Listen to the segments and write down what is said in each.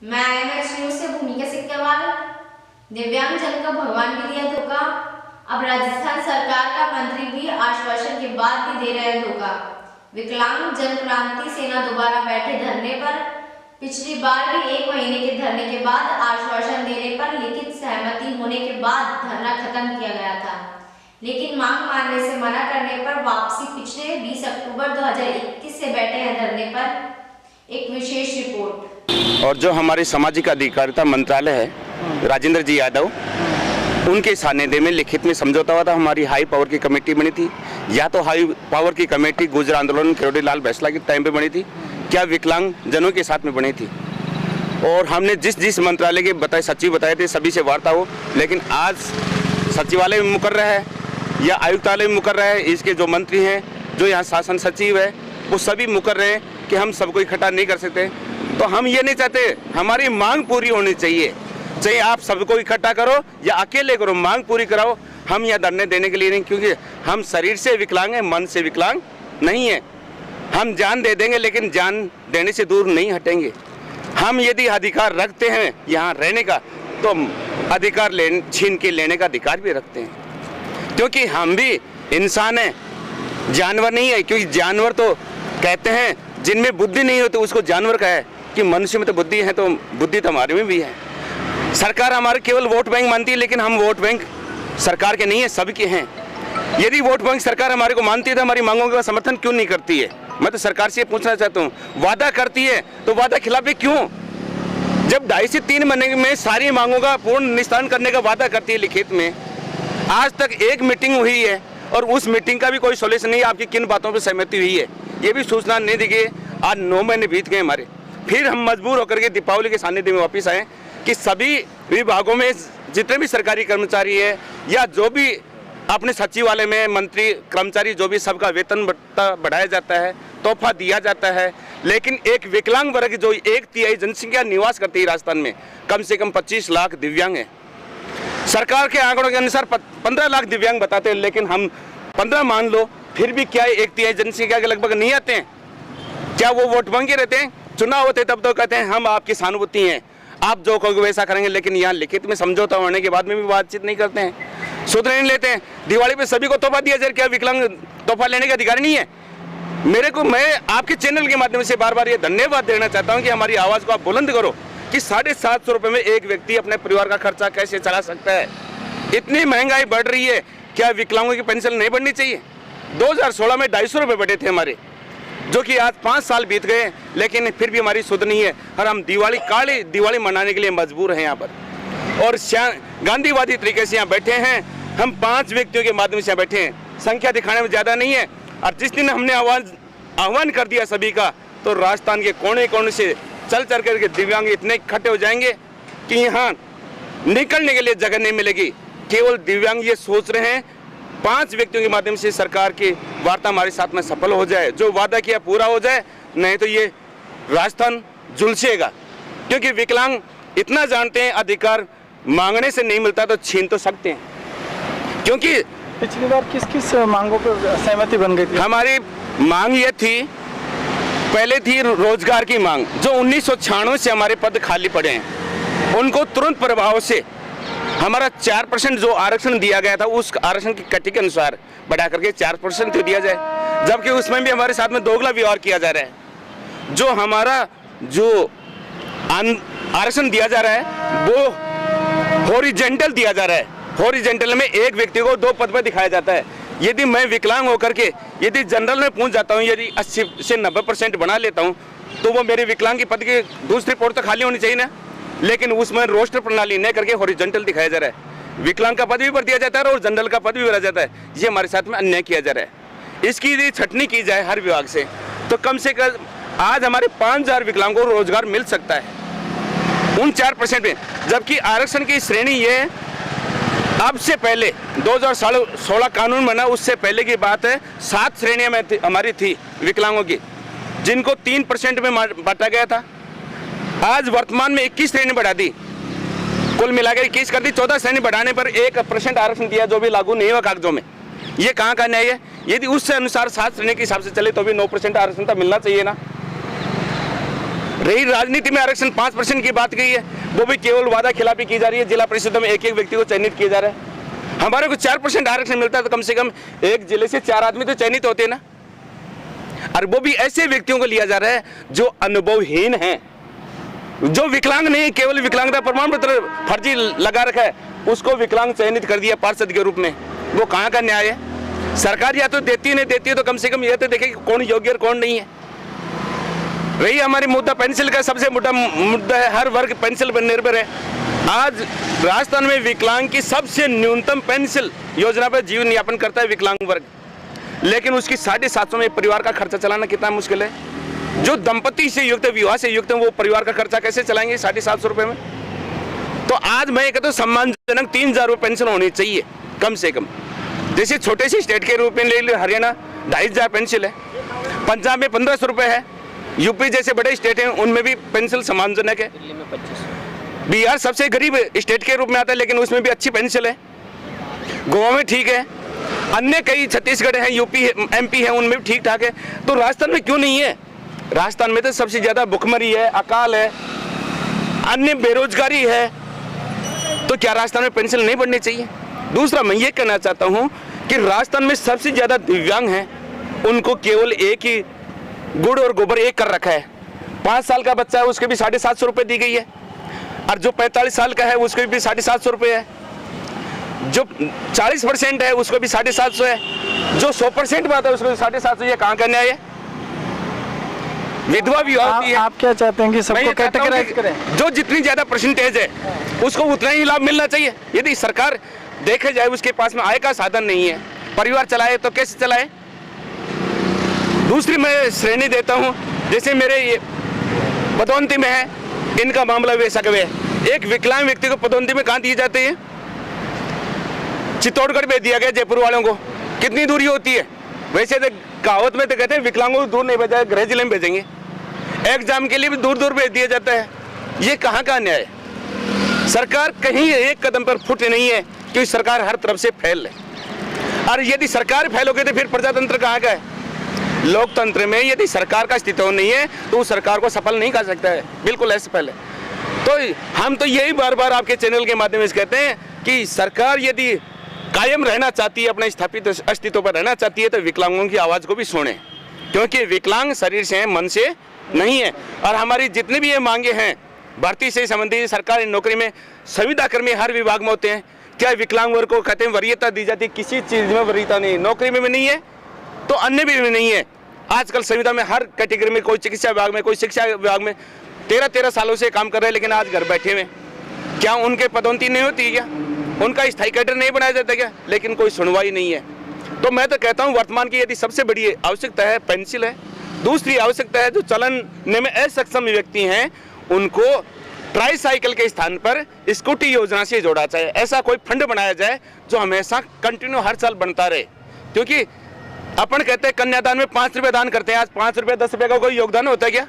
मैं IMH news से भूमिका सिक्केवाल। दिव्यांग जन का भगवान भी दिया धोखा, अब राजस्थान सरकार का मंत्री भी आश्वासन के बाद भी दे रहे हैं धोखा। विकलांग जन क्रांति सेना दोबारा बैठे धरने पर। पिछली बार भी 1 महीने के धरने के बाद आश्वासन देने पर लिखित सहमति होने के बाद धरना खत्म किया गया था, लेकिन मांग मानने से मना करने पर वापसी पिछले 20 अक्टूबर 2021 से बैठे हैं धरने पर। एक विशेष रिपोर्ट। और जो हमारे सामाजिक अधिकारिता मंत्रालय है, राजेंद्र जी यादव, उनके सानिध्य में लिखित में समझौता हुआ था। हमारी हाई पावर की कमेटी बनी थी, या तो हाई पावर की कमेटी गुर्जर आंदोलन किरोड़ी लाल बैसला के टाइम पे बनी थी, क्या विकलांग जनों के साथ में बनी थी। और हमने जिस मंत्रालय के सचिव बताए थे सभी से वार्ता हो, लेकिन आज सचिवालय में मुकर रहा है या आयुक्तालय में मुकर रहा है, इसके जो मंत्री हैं, जो यहाँ शासन सचिव है, वो सभी मुकर रहे हैं कि हम सबको इकट्ठा नहीं कर सकते। तो हम ये नहीं चाहते, हमारी मांग पूरी होनी चाहिए, चाहे आप सबको इकट्ठा करो या अकेले करो, मांग पूरी कराओ। हम यहाँ धरने देने के लिए नहीं, क्योंकि हम शरीर से विकलांग हैं, मन से विकलांग नहीं है। हम जान दे देंगे, लेकिन जान देने से दूर नहीं हटेंगे। हम यदि अधिकार रखते हैं यहाँ रहने का, तो अधिकार छीन के लेने का अधिकार भी रखते हैं, क्योंकि हम भी इंसान हैं, जानवर नहीं है। क्योंकि जानवर तो कहते हैं जिनमें बुद्धि नहीं होती उसको जानवर का है, कि मनुष्य में तो बुद्धि है, तो बुद्धि तो हमारे में भी है। सरकार हमारे केवल वोट बैंक मानती है, लेकिन हम वोट बैंक सरकार के नहीं है, सबके हैं। यदि वोट बैंक सरकार हमारे को मानती है तो हमारी मांगों का समर्थन क्यों नहीं करती है? मैं तो सरकार से पूछना चाहता हूँ, वादा करती है तो वादा खिलाफी क्यों? जब 2.5 से 3 महीने में सारी मांगों का पूर्ण निस्तारण करने का वादा करती है लिखित में, आज तक एक मीटिंग हुई है और उस मीटिंग का भी कोई सोल्यूशन नहीं। आपकी किन बातों पर सहमति हुई है ये भी सूचना नहीं दी गई। आज 9 महीने बीत गए हमारे, फिर हम मजबूर होकर के दीपावली के सानिध्य में वापस आए कि सभी विभागों में जितने भी सरकारी कर्मचारी है या जो भी अपने सचिवालय में मंत्री कर्मचारी, जो भी सबका वेतन बढ़ाया जाता है, तोहफा दिया जाता है, लेकिन एक विकलांग वर्ग जो 1/3 जनसंख्या निवास करती है राजस्थान में, कम से कम 25 लाख दिव्यांग हैं। सरकार के आंकड़ों के अनुसार 15 लाख दिव्यांग बताते हैं, लेकिन हम 15 मान लो, फिर भी क्या 1/3 जनसंख्या के लगभग नहीं आते हैं? क्या वो वोट मांगे रहते हैं? चुनाव होते तब तो कहते हैं हम आपकी सहानुभूति हैं, आप जो कहोगे वैसा करेंगे, लेकिन यहाँ लिखित में समझौता होने के बाद में भी बातचीत नहीं करते हैं, सुध नहीं लेते हैं। दिवाली पे सभी को तोहफा दिया जाए, क्या विकलांग तोहफा लेने का अधिकार नहीं है? मैं आपके चैनल के माध्यम से बार बार ये धन्यवाद देना चाहता हूँ कि हमारी आवाज़ को आप बुलंद करो कि 750 रुपये में एक व्यक्ति अपने परिवार का खर्चा कैसे चला सकता है। इतनी महंगाई बढ़ रही है, क्या विकलांगों की पेंशन नहीं बढ़नी चाहिए? 2016 में 250 रुपये बढ़े थे हमारे, जो कि आज 5 साल बीत गए, लेकिन फिर भी हमारी सुध नहीं है और हम काली दिवाली मनाने के लिए मजबूर हैं यहाँ पर। और गांधीवादी तरीके से यहाँ बैठे हैं, हम 5 व्यक्तियों के माध्यम से यहाँ बैठे हैं, संख्या दिखाने में ज़्यादा नहीं है। और जिस दिन हमने आह्वान कर दिया सभी का, तो राजस्थान के कोने कोने से चल करके दिव्यांग इतने इकट्ठे हो जाएंगे कि यहाँ निकलने के लिए जगह नहीं मिलेगी। केवल दिव्यांग ये सोच रहे हैं 5 व्यक्तियों के माध्यम से सरकार की वार्ता हमारे साथ में सफल हो जाए, जो वादा किया पूरा हो जाए, नहीं तो ये राजस्थान झुलसेगा। क्योंकि विकलांग इतना जानते हैं, अधिकार मांगने से नहीं मिलता तो छीन तो सकते हैं। क्योंकि पिछली बार किस किस मांगों पर सहमति बन गई थी? हमारी मांग ये थी, पहले थी रोजगार की मांग, जो 1996 से हमारे पद खाली पड़े हैं, उनको तुरंत प्रभाव से हमारा 4% जो आरक्षण दिया गया था, उस आरक्षण की कटी के अनुसार बढ़ा करके 4% तो दिया जाए, जबकि उसमें भी हमारे साथ में दोगला व्यवहार किया जा रहा है। जो हमारा आरक्षण दिया जा रहा है वो हॉरिजॉन्टल दिया जा रहा है। हॉरिजॉन्टल में एक व्यक्ति को 2 पद पर दिखाया जाता है। यदि मैं विकलांग होकर के यदि जनरल में पहुंच जाता हूं, यदि 80 से 90% बना लेता हूं, तो वो मेरे विकलांग की पद की दूसरी पोस्ट तो खाली होनी चाहिए ना, लेकिन उसमें रोस्टर प्रणाली न करके हॉरिजॉन्टल दिखाया जा रहा है। विकलांग का पद भी भर दिया जाता है और जनरल का पद भी भरा जाता है। ये हमारे साथ में अन्याय किया जा रहा है। इसकी यदि छटनी की जाए हर विभाग से, तो कम से कम आज हमारे 5000 विकलांगों को रोजगार मिल सकता है उन 4% में। जबकि आरक्षण की श्रेणी ये अब से पहले 2016 कानून बना, उससे पहले की बात है, 7 श्रेणियां में हमारी थी विकलांगों की, जिनको 3% में बांटा गया था। आज वर्तमान में 21 श्रेणी बढ़ा दी, कुल मिलाकर 21 कर दी। 14 श्रेणी बढ़ाने पर 1% आरक्षण दिया, जो भी लागू नहीं हुआ कागजों में। ये कहाँ का न्याय है? यदि उससे अनुसार 7 श्रेणी के हिसाब से चले तो भी 9% आरक्षण तो मिलना चाहिए ना। रही राजनीति में आरक्षण 5% की बात कही है, वो भी केवल वादा खिलाफी की जा रही है। जिला परिषद में एक एक व्यक्ति को चयनित किया जा रहा है। हमारे को 4% आरक्षण मिलता है तो कम से कम एक जिले से 4 आदमी तो चयनित होते हैं ना। और वो भी ऐसे व्यक्तियों को लिया जा रहा है जो अनुभवहीन हैं, जो विकलांग नहीं, केवल विकलांगता प्रमाण पत्र फर्जी लगा रखा है, उसको विकलांग चयनित कर दिया पार्षद के रूप में। वो कहाँ का न्याय है? सरकार या तो देती नहीं देती है तो कम से कम ये तो देखे कि कौन योग्य और कौन नहीं है। रही हमारी मुद्दा पेंसिल का, सबसे बड़ा मुद्दा है हर वर्ग पेंसिल पर निर्भर है। आज राजस्थान में विकलांग की सबसे न्यूनतम पेंसिल योजना पर जीवन यापन करता है विकलांग वर्ग, लेकिन उसकी 750 में परिवार का खर्चा चलाना कितना मुश्किल है। जो दंपति से युक्त, विवाह से युक्त, वो परिवार का खर्चा कैसे चलाएंगे 750 रुपये में? तो आज मैं कहता हूँ सम्मानजनक 3000 रुपये पेंशन होनी चाहिए कम से कम। जैसे छोटे से स्टेट के रूप में ले लो, हरियाणा 2500 पेंसिल है, पंजाब में 1500 रुपये है, यूपी जैसे बड़े स्टेट हैं उनमें भी पेंसिल सम्मानजनक है। बिहार सबसे गरीब स्टेट के रूप में आता है लेकिन उसमें भी अच्छी पेंसिल है। गोवा में ठीक है, अन्य कई छत्तीसगढ़ है, यूपी है, एमपी है, उनमें भी ठीक ठाक है। तो राजस्थान में क्यों नहीं है? राजस्थान में तो सबसे ज्यादा भुखमरी है, अकाल है, अन्य बेरोजगारी है। तो क्या राजस्थान में पेंसिल नहीं बढ़नी चाहिए? दूसरा मैं ये कहना चाहता हूँ कि राजस्थान में सबसे ज्यादा दिव्यांग हैं, उनको केवल एक ही गुड़ और गोबर एक कर रखा है। 5 साल का बच्चा है उसके भी 750 रुपये दी गई है, और जो 45 साल का है उसको भी 750 रुपये है, जो 40% है उसको भी 750 है, जो 100% बात है उसको भी 750। ये कहाँ का न्याय है? विधवा विवाह होती है। आप क्या चाहते हैं कि सबको कैटेगराइज करें? जो जितनी ज्यादा परसेंटेज है उसको उतना ही लाभ मिलना चाहिए। यदि सरकार देखे जाए उसके पास में आय का साधन नहीं है, परिवार चलाए तो कैसे चलाए? दूसरी मैं श्रेणी देता हूं, जैसे मेरे ये पदोन्नति में है, इनका मामला वैसा कभी है। एक विकलांग व्यक्ति को पदोन्नति में कहाँ दी जाती है? चित्तौड़गढ़ भेज दिया गया जयपुर वालों को। कितनी दूरी होती है? वैसे तो कहावत में तो कहते हैं विकलांगों को दूर नहीं भेजा, गृह जिले में भेजेंगे। एग्जाम के लिए भी दूर दूर भेज दिया जाता है। ये कहाँ का न्याय है? सरकार कहीं एक कदम पर फुट नहीं है कि सरकार हर तरफ से फैल है। और यदि सरकार फैलोगे तो फिर प्रजातंत्र कहाँ का है? लोकतंत्र में यदि सरकार का अस्तित्व नहीं है तो उस सरकार को सफल नहीं कर सकता है। बिल्कुल ऐसे पहले तो हम तो यही बार बार आपके चैनल के माध्यम से कहते हैं कि सरकार यदि कायम रहना चाहती है, अपने स्थापित अस्तित्व पर रहना चाहती है, तो विकलांगों की आवाज़ को भी सुने, क्योंकि विकलांग शरीर से मन से नहीं है। और हमारी जितनी भी ये मांगे हैं भर्ती से संबंधित, सरकारी नौकरी में संविदा कर्मी हर विभाग में होते हैं, क्या विकलांग वर्ग को कहते हैं वरीयता दी जाती है? किसी चीज़ में वरीयता नहीं, नौकरी में भी नहीं है तो अन्य भी नहीं है। आजकल संविदा में हर कैटेगरी में, कोई चिकित्सा विभाग में, कोई शिक्षा विभाग में 13-13 सालों से काम कर रहे हैं, लेकिन आज घर बैठे हुए। क्या उनके पदोन्नति नहीं होती है? क्या उनका स्थायी कैडर नहीं बनाया जाता क्या? लेकिन कोई सुनवाई नहीं है। तो मैं तो कहता हूँ वर्तमान की यदि सबसे बड़ी आवश्यकता है पेंसिल है। दूसरी आवश्यकता है जो चलने में असक्षम व्यक्ति हैं उनको ट्राईसाइकिल के स्थान पर स्कूटी योजना से जोड़ा जाए। ऐसा कोई फंड बनाया जाए जो हमेशा कंटिन्यू हर साल बनता रहे, क्योंकि अपन कहते हैं कन्यादान में 5 रुपये दान करते हैं। आज 5 रुपये 10 रुपये का कोई योगदान होता है क्या?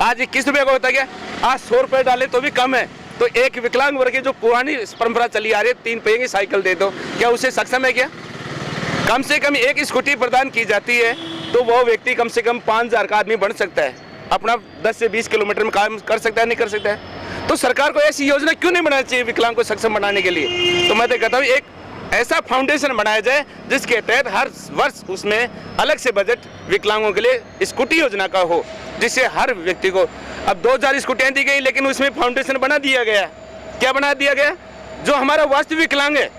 आज 21 रुपये का होता है क्या? आज 100 रुपये डाले तो भी कम है। तो एक विकलांग वर्ग की जो पुरानी परंपरा चली आ रही है 3 पहिए की साइकिल दे दो, क्या उसे सक्षम है क्या? कम से कम एक स्कूटी प्रदान की जाती है तो वो व्यक्ति कम से कम 5000 का आदमी बन सकता है, अपना 10 से 20 किलोमीटर में काम कर सकता है, नहीं कर सकता है? तो सरकार को ऐसी योजना क्यों नहीं बनानी चाहिए विकलांग को सक्षम बनाने के लिए? तो मैं तो कहता हूँ एक ऐसा फाउंडेशन बनाया जाए जिसके तहत हर वर्ष उसमें अलग से बजट विकलांगों के लिए स्कूटी योजना का हो, जिससे हर व्यक्ति को, अब 2000 स्कूटियाँ दी गई लेकिन उसमें फाउंडेशन बना दिया गया। क्या बना दिया गया? जो हमारा वास्तविक विकलांग है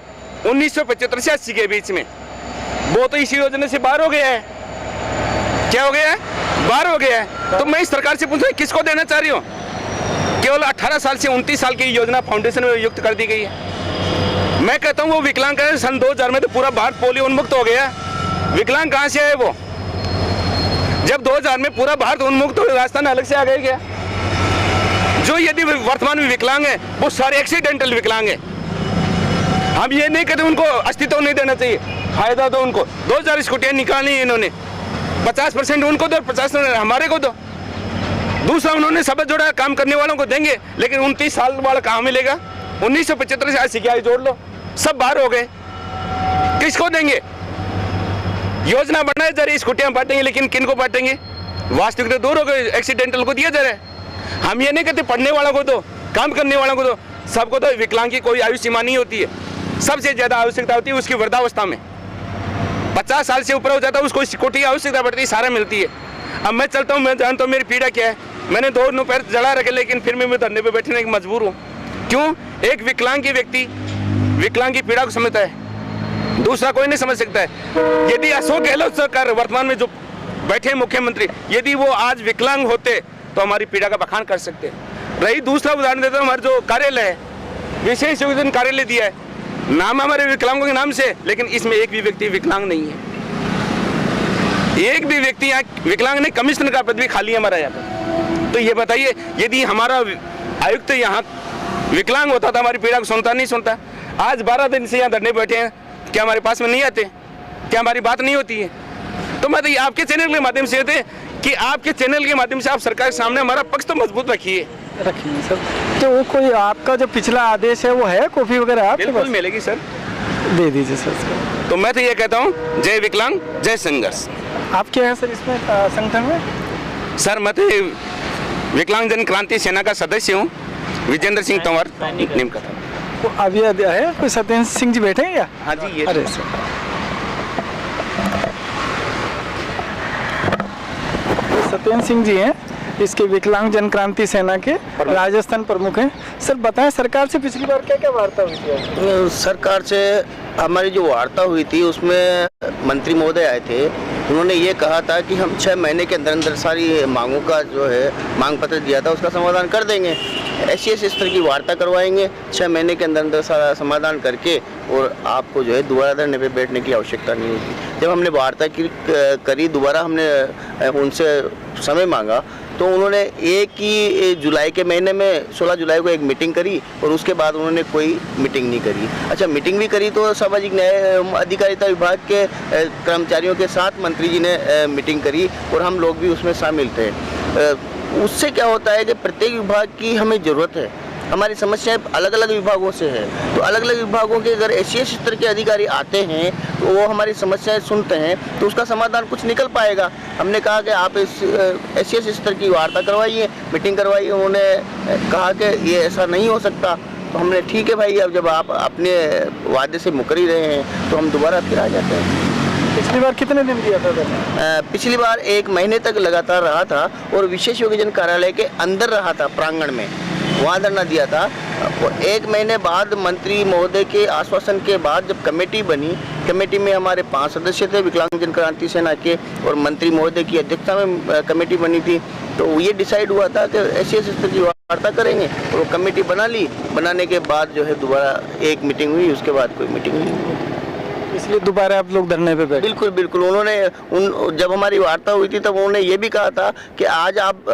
1975 से 80 के बीच में, वो तो इसी योजना से बाहर हो गया है। क्या हो गया है? बाहर हो गया है। तो मैं इस सरकार से पूछ रहा हूँ किसको देना चाह रही हूँ? केवल 18 साल से 29 साल की योजना फाउंडेशन में युक्त कर दी गई है। मैं कहता हूँ वो विकलांग है, सन 2000 में तो पूरा भारत पोलियो उन्मुक्त हो गया। विकलांग कहाँ से आए वो? जब 2000 में पूरा भारत उन्मुक्त हो, राजस्थान अलग से आ गए क्या? जो यदि वर्तमान में विकलांग है वो सारे एक्सीडेंटल विकलांग है। हम ये नहीं कहते उनको अस्तित्व नहीं देना चाहिए, फायदा दो उनको। 2000 स्कूटियाँ निकाली इन्होंने, 50% उनको दो, 50% हमारे को दो। दूसरा उन्होंने सब जोड़ा, काम करने वालों को देंगे, लेकिन 29 साल वाला कहाँ मिलेगा? 1975 से आज सिक्याई जोड़ लो, सब बाहर हो गए, किसको देंगे? योजना बनाए जा रही, स्कूटियां बांटेंगे, लेकिन किन को बांटेंगे? वास्तविक तो दूर हो गए, एक्सीडेंटल को दिया जा रहा है। हम ये नहीं कहते पढ़ने वालों को दो, काम करने वालों को दो, सबको तो। विकलांग की कोई आयु सीमा नहीं होती है। सबसे ज़्यादा आवश्यकता होती है उसकी वृद्धावस्था में। 50 साल से ऊपर हो जाता है उसको सिक्योरिटी आवश्यकता पड़ती है, सारा मिलती है। अब मैं चलता हूँ, मैं जानता हूँ मेरी पीड़ा क्या है। मैंने दोनों पैर जला रखे, लेकिन फिर मैं धरने पे बैठने की मजबूर हूँ। क्यों? एक विकलांग की व्यक्ति विकलांग की पीड़ा को समझता है, दूसरा कोई नहीं समझ सकता है। यदि अशोक गहलोत सरकार वर्तमान में जो बैठे मुख्यमंत्री, यदि वो आज विकलांग होते तो हमारी पीड़ा का बखान कर सकते। रही दूसरा उदाहरण देता हूँ, हमारा जो कार्यालय है, विशेष योजना कार्यालय दिया है, नाम हमारे विकलांगों के नाम से, लेकिन इसमें एक भी व्यक्ति विकलांग नहीं है। एक भी व्यक्ति यहाँ विकलांग नहीं। कमिश्नर का पद भी खाली है हमारा यहाँ पर। तो ये बताइए, यदि हमारा आयुक्त यहाँ विकलांग होता तो हमारी पीड़ा को सुनता नहीं सुनता। आज 12 दिन से यहाँ धरने बैठे हैं, क्या हमारे पास में नहीं आते? क्या हमारी बात नहीं होती है? तो मैं तो आपके चैनल के माध्यम से कहते कि आपके चैनल के माध्यम से आप सरकार के सामने हमारा पक्ष तो मजबूत रखिए सर। तो वो कोई आपका जो पिछला आदेश है वो है, कॉपी वगैरह आपके बिल्कुल पास? मिलेगी सर, दे दीजिए सर। तो मैं तो ये कहता हूँ, जय विकलांग जय संघर्ष। आप क्या है सर इसमें संगठन में? सर मैं तो विकलांग जन क्रांति सेना का सदस्य हूँ, विजेंद्र सिंह तंवर निम का। तो अभी है कोई सत्येंद्र सिंह जी बैठे हैं क्या? हाँ जी, ये अरे सर, सत्येंद्र सिंह जी हैं, इसके विकलांग जन क्रांति सेना के राजस्थान प्रमुख हैं। सर बताएं, सरकार से पिछली बार क्या क्या वार्ता हुई थी? सरकार से हमारी जो वार्ता हुई थी उसमें मंत्री महोदय आए थे। उन्होंने ये कहा था कि हम 6 महीने के अंदर अंदर सारी मांगों का जो है मांग पत्र दिया था उसका समाधान कर देंगे। ऐसी स्तर की वार्ता करवाएंगे, 6 महीने के अंदर अंदर सारा समाधान करके, और आपको जो है दोबारा धरने पे बैठने की आवश्यकता नहीं होगी। जब हमने वार्ता करी, दोबारा हमने उनसे समय मांगा, तो उन्होंने 1 जुलाई के महीने में 16 जुलाई को एक मीटिंग करी, और उसके बाद उन्होंने कोई मीटिंग नहीं करी। अच्छा, मीटिंग भी करी तो सामाजिक न्याय अधिकारिता विभाग के कर्मचारियों के साथ मंत्री जी ने मीटिंग करी, और हम लोग भी उसमें शामिल थे। उससे क्या होता है कि प्रत्येक विभाग की हमें ज़रूरत है। हमारी समस्याएं अलग अलग विभागों से है, तो अलग अलग विभागों के अगर ऐसे स्तर के अधिकारी आते हैं तो वो हमारी समस्याएं सुनते हैं, तो उसका समाधान कुछ निकल पाएगा। हमने कहा कि आप इस ऐसे स्तर की वार्ता करवाइए, मीटिंग करवाइए। उन्होंने कहा कि ये ऐसा नहीं हो सकता। तो हमने ठीक है भाई, अब जब आप अपने वादे से मुकर ही रहे हैं तो हम दोबारा फिर आ जाते हैं। पिछली बार कितने दिन दिया था? पिछली बार 1 महीने तक लगातार रहा था, और विशेष योगजन कार्यालय के अंदर रहा था, प्रांगण में, वहाँ धरना दिया था। और 1 महीने बाद मंत्री महोदय के आश्वासन के बाद जब कमेटी बनी, कमेटी में हमारे 5 सदस्य थे विकलांग जन क्रांति सेना के, और मंत्री महोदय की अध्यक्षता में कमेटी बनी थी। तो ये डिसाइड हुआ था कि ऐसी स्थिति की वार्ता करेंगे, और वो कमेटी बना ली। बनाने के बाद जो है दोबारा एक मीटिंग हुई, उसके बाद कोई मीटिंग नहीं हुई। इसलिए दोबारा आप लोग धरने पे बैठे? बिल्कुल बिल्कुल। उन्होंने जब हमारी वार्ता हुई थी तब उन्होंने ये भी कहा था कि आज आप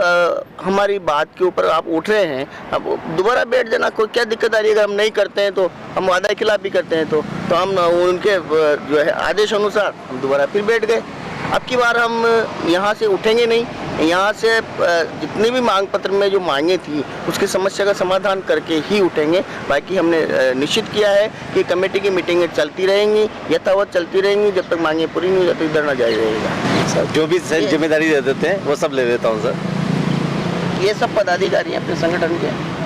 हमारी बात के ऊपर आप उठ रहे हैं, अब दोबारा बैठ जाना, कोई क्या दिक्कत आ रही है? अगर हम नहीं करते हैं तो हम वादा के खिलाफ भी करते हैं, तो हम उनके जो है आदेश अनुसार हम दोबारा फिर बैठ गए। अब की बार हम यहाँ से उठेंगे नहीं। यहाँ से जितने भी मांग पत्र में जो मांगे थी उसकी समस्या का समाधान करके ही उठेंगे। बाकी हमने निश्चित किया है कि कमेटी की मीटिंगें चलती रहेंगी, यथावत चलती रहेंगी, जब तक मांगे पूरी नहीं होती धरना जारी रहेगा। सर जो भी जिम्मेदारी दे देते हैं वो सब ले लेता हूँ सर। ये सब पदाधिकारी हैं अपने संगठन के,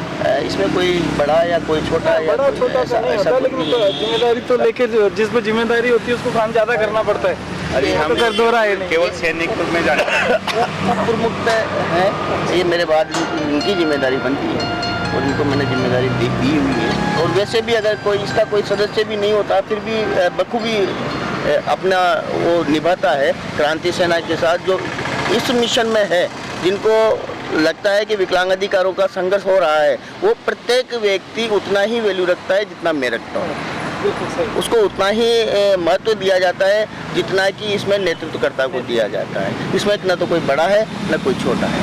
इसमें कोई बड़ा या कोई छोटा या बड़ा कोई छोटा ऐसा नहीं होता, कुछ लेकिन नहीं है। जिम्मेदारी तो लेके जिस पर जिम्मेदारी होती है उसको काम ज्यादा करना पड़ता है। अरे तो हम कर दो रहा है नहीं। केवल सैनिक में जाना प्रमुख है, ये मेरे बाद इनकी जिम्मेदारी बनती है, और इनको मैंने जिम्मेदारी दी हुई है। और वैसे भी अगर कोई इसका कोई सदस्य भी नहीं होता फिर भी बखूबी अपना वो निभाता है क्रांति सेना के साथ, जो इस मिशन में है। जिनको लगता है कि विकलांग अधिकारों का संघर्ष हो रहा है, वो प्रत्येक व्यक्ति उतना ही वैल्यू रखता है जितना मैं रखता हूँ। उसको उतना ही महत्व दिया जाता है जितना कि इसमें नेतृत्वकर्ता को दिया जाता है। इसमें ना तो कोई बड़ा है न कोई छोटा है।